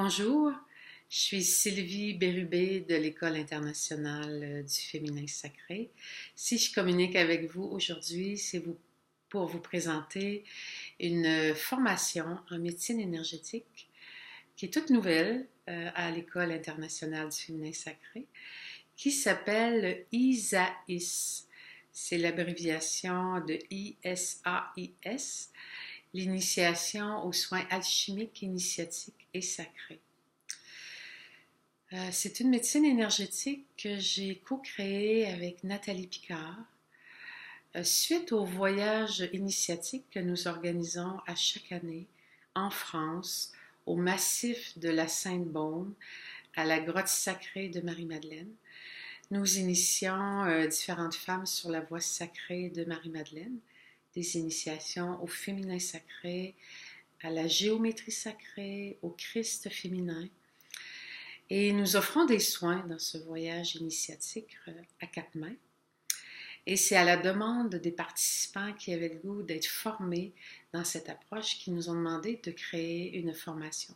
Bonjour, je suis Sylvie Bérubé de l'École internationale du féminin sacré. Si je communique avec vous aujourd'hui, pour vous présenter une formation en médecine énergétique qui est toute nouvelle à l'École internationale du féminin sacré, qui s'appelle ISAIS. C'est l'abréviation de ISAIS, l'initiation aux soins alchimiques, initiatiques et sacrés. C'est une médecine énergétique que j'ai co-créée avec Nathalie Picard suite au voyage initiatique que nous organisons à chaque année en France, au massif de la Sainte-Baume, à la grotte sacrée de Marie-Madeleine. Nous initions différentes femmes sur la voie sacrée de Marie-Madeleine, des initiations au féminin sacré, à la géométrie sacrée, au Christ féminin. Et nous offrons des soins dans ce voyage initiatique à quatre mains. Et c'est à la demande des participants qui avaient le goût d'être formés dans cette approche qui nous ont demandé de créer une formation.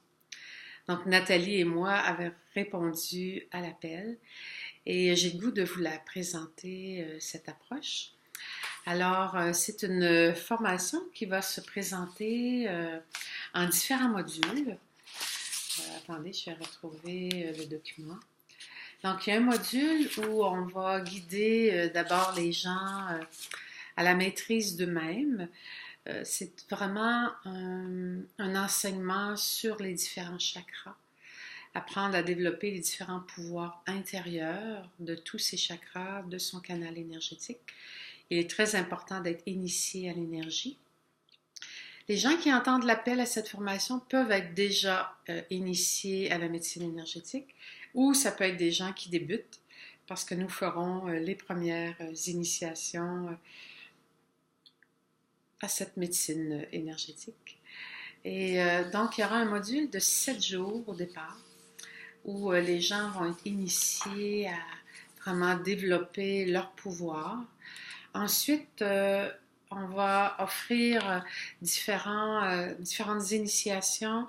Donc Nathalie et moi avons répondu à l'appel et j'ai le goût de vous la présenter, cette approche. Alors, c'est une formation qui va se présenter en différents modules. Attendez, je vais retrouver le document. Donc, il y a un module où on va guider d'abord les gens à la maîtrise d'eux-mêmes. C'est vraiment un enseignement sur les différents chakras. Apprendre à développer les différents pouvoirs intérieurs de tous ces chakras, de son canal énergétique. Il est très important d'être initié à l'énergie. Les gens qui entendent l'appel à cette formation peuvent être déjà initiés à la médecine énergétique ou ça peut être des gens qui débutent parce que nous ferons les premières initiations à cette médecine énergétique. Et donc, il y aura un module de 7 jours au départ où les gens vont être initiés à vraiment développer leur pouvoir. Ensuite, on va offrir différentes initiations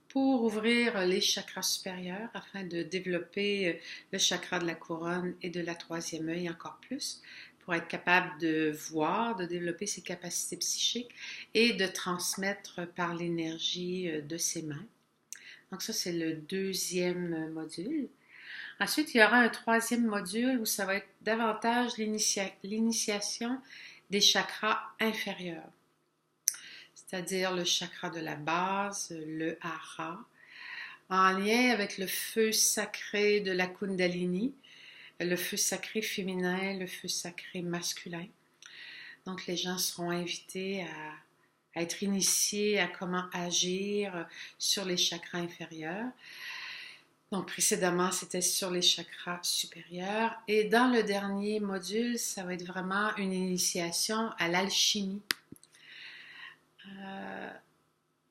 pour ouvrir les chakras supérieurs afin de développer le chakra de la couronne et de la troisième œil encore plus, pour être capable de voir, de développer ses capacités psychiques et de transmettre par l'énergie de ses mains. Donc ça, c'est le deuxième module. Ensuite, il y aura un troisième module où ça va être davantage l'initiation des chakras inférieurs, c'est-à-dire le chakra de la base, le hara, en lien avec le feu sacré de la Kundalini, le feu sacré féminin, le feu sacré masculin. Donc, les gens seront invités à être initiés à comment agir sur les chakras inférieurs. Donc, précédemment, c'était sur les chakras supérieurs. Et dans le dernier module, ça va être vraiment une initiation à l'alchimie.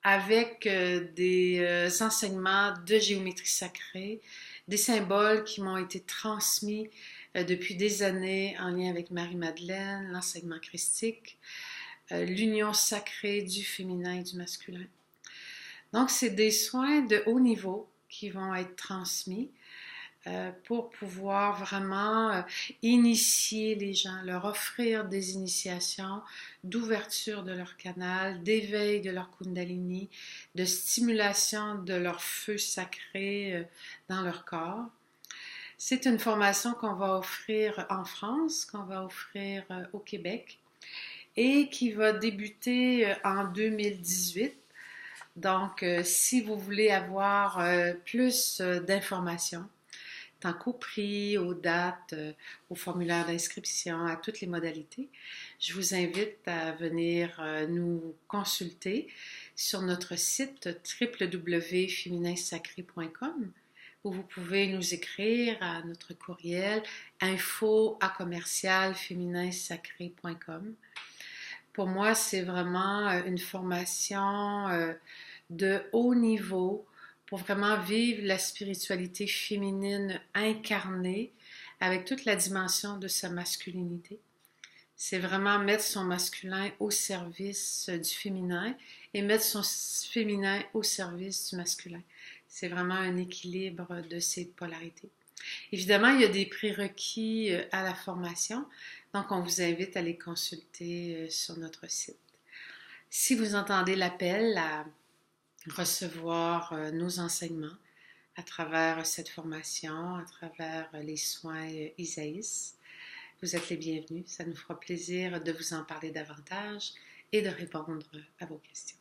Avec des enseignements de géométrie sacrée, des symboles qui m'ont été transmis depuis des années en lien avec Marie-Madeleine, l'enseignement christique, l'union sacrée du féminin et du masculin. Donc, c'est des soins de haut niveau qui vont être transmis pour pouvoir vraiment initier les gens, leur offrir des initiations d'ouverture de leur canal, d'éveil de leur kundalini, de stimulation de leur feu sacré dans leur corps. C'est une formation qu'on va offrir en France, qu'on va offrir au Québec et qui va débuter en 2018. Donc, si vous voulez avoir plus d'informations, tant qu'au prix, aux dates, au formulaire d'inscription, à toutes les modalités, je vous invite à venir nous consulter sur notre site www.fémininsacré.com où vous pouvez nous écrire à notre courriel info@fémininsacré.com. Pour moi, c'est vraiment une formation de haut niveau pour vraiment vivre la spiritualité féminine incarnée avec toute la dimension de sa masculinité. C'est vraiment mettre son masculin au service du féminin et mettre son féminin au service du masculin. C'est vraiment un équilibre de ces polarités. Évidemment, il y a des prérequis à la formation, donc on vous invite à les consulter sur notre site. Si vous entendez l'appel à recevoir nos enseignements à travers cette formation, à travers les soins Isaïs, vous êtes les bienvenus. Ça nous fera plaisir de vous en parler davantage et de répondre à vos questions.